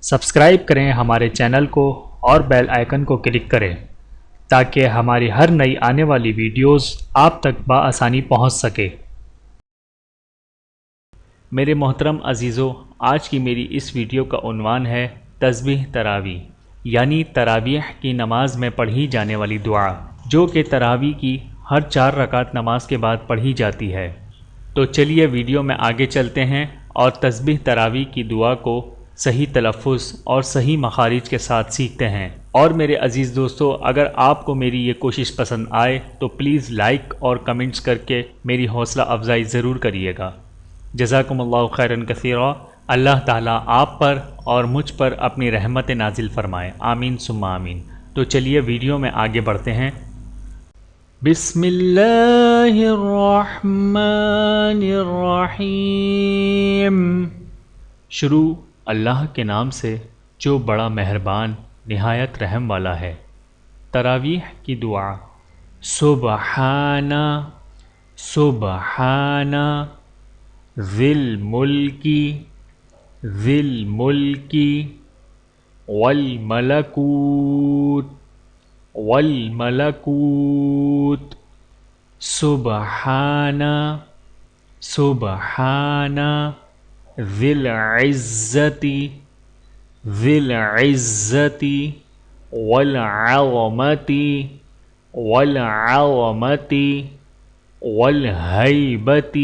Subscribe करें हमारे channel को और बेल आइकन को क्लिक करें ताकि हमारी हर नई आने वाली वीडियोस आप तक बआसानी पहुंच सके। मेरे मोहतरम अज़ीज़ों, आज की मेरी इस वीडियो का उन्वान है तस्बीह तरावी, यानी तरावीह की नमाज में पढ़ी जाने वाली दुआ, जो कि तरावी की हर 4 रकात नमाज के बाद पढ़ी जाती है। तो चलिए वीडियो में आगे चलते हैं और तस्बीह तरावी की दुआ को सही तलफ़ुज़ और सही मखारिज के साथ सीखते हैं। और मेरे अज़ीज़ दोस्तों, अगर आपको मेरी ये कोशिश पसंद आए तो प्लीज़ लाइक और कमेंट्स करके मेरी हौसला अफजाई ज़रूर करिएगा। जज़ाकुमुल्लाहु खैरन कसीरा। अल्लाह ताला आप पर और मुझ पर अपनी रहमत नाजिल फरमाए, आमीन सुम्मा आमीन। तो चलिए वीडियो में आगे बढ़ते हैं। बिस्मिल्लाहिर्रहमानिर्रहीम। शुरू अल्लाह के नाम से जो बड़ा मेहरबान निहायत रहम वाला है। तरावीह की दुआ। सुबहाना सुबहाना ज़िल मुल्की वल मलकूत सुबहाना सुबहाना ज़िल इज़्ज़ति वल अज़मति वल हैबति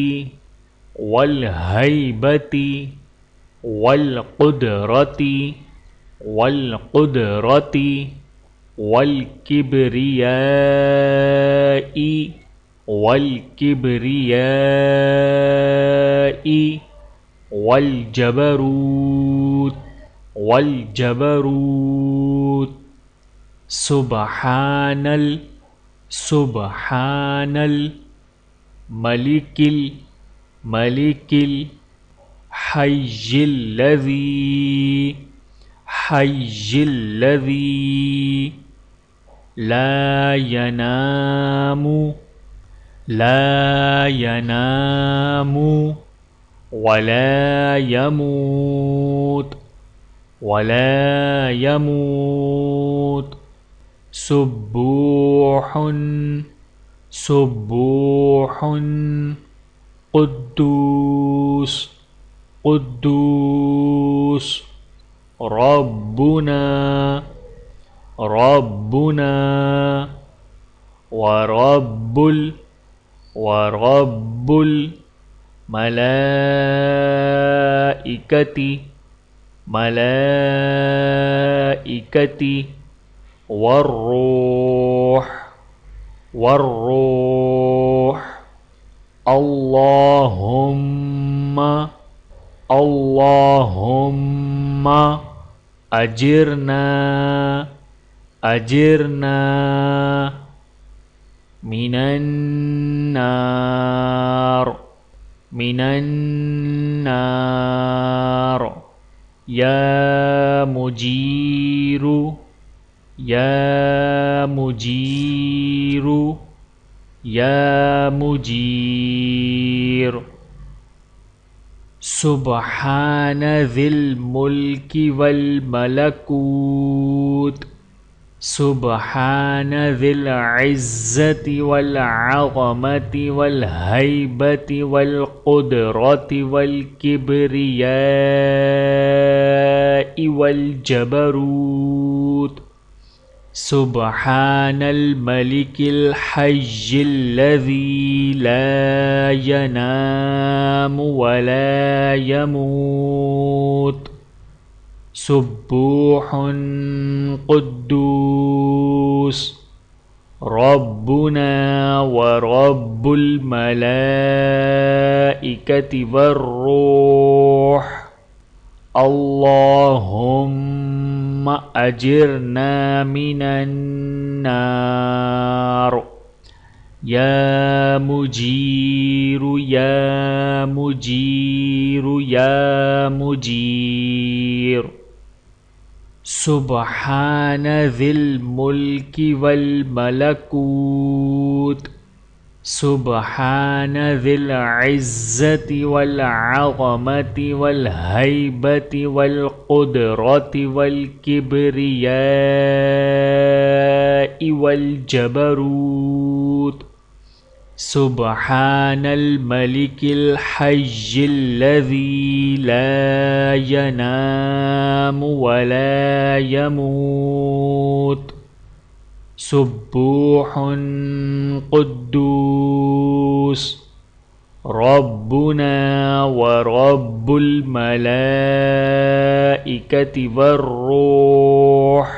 वल कुदरती वल किब्रियाई वल जबरूत सुबहानल मलिकिल हय्यिल्लज़ी ला यनामु वला यमूत सुब्बूहुन कुद्दूस रब्बुना वरब्बुल मलाइकति वर्रूह अल्लाहुम्मा अजिरना मिनन्नार या मुजीर सुबहान ज़िल मुल्की वल मलकूत सुबहान ज़िल इज़्ज़ति वल अज़मति वल हैबति वल कुदरति वल किब्रियाई वल जबरूत सुबहानल मलिकिल हय्यिल्लज़ी ला यनामु वला यमूत सुब्बूहुन कुद्दूस रब्बुना वरब्बुल मलाइकति वर्रूह अल्लाहुम्मा अजिरना मिनन्नार या मुजीर सुबहान ज़िल मुल्की वल मलकूत सुब्हान ज़िल इज़्ज़ति वल अज़मति वल हैबति वल क़ुदरति वल किब्रियाइ वल जबरूत। सुब्हानल मलिकिल हय्यिल्लज़ी ला यनामु वला यमूत। सुब्बूहुन क़ुद्दूस रब्बुना व रब्बुल मलाइकति वर्रूह।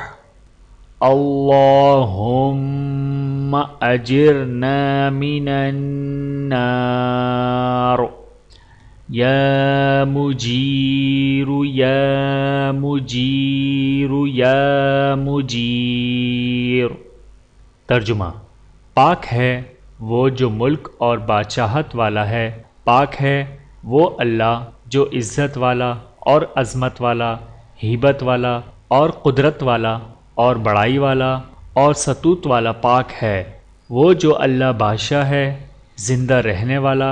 अल्लाहुम्मा अजिरना मिनन नार या मुजीरु या मुजीरु या मुजीर। तर्जुमा। पाक है वो जो मुल्क और बादशाहत वाला है, पाक है वो अल्लाह जो इज़्ज़त वाला और अज़मत वाला, हिबत वाला और कुदरत वाला और बड़ाई वाला और सतूत वाला पाक है। वो जो अल्लाह बादशाह है, ज़िंदा रहने वाला,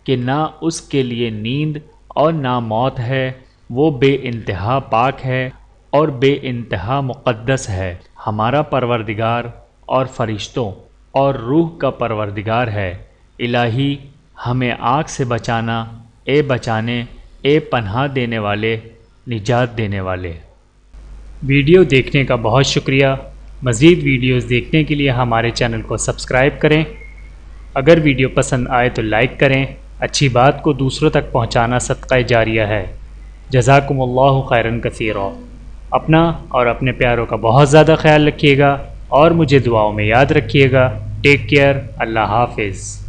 कि ना उसके लिए नींद और ना मौत है। वो बेइंतहा पाक है और बेइंतहा मुक़द्दस है। हमारा परवरदिगार और फरिश्तों और रूह का परवरदिगार है। इलाही हमें आग से बचाना, ए बचाने, ए पनाह देने वाले, निजात देने वाले। वीडियो देखने का बहुत शुक्रिया। मज़ीद वीडियोस देखने के लिए हमारे चैनल को सब्सक्राइब करें। अगर वीडियो पसंद आए तो लाइक करें। अच्छी बात को दूसरों तक पहुंचाना सदक़ा जारिया है। जज़ाकुमुल्लाहु खैरन कसीरा। अपना और अपने प्यारों का बहुत ज़्यादा ख्याल रखिएगा और मुझे दुआओं में याद रखिएगा। Take care. अल्लाह हाफ़िज़।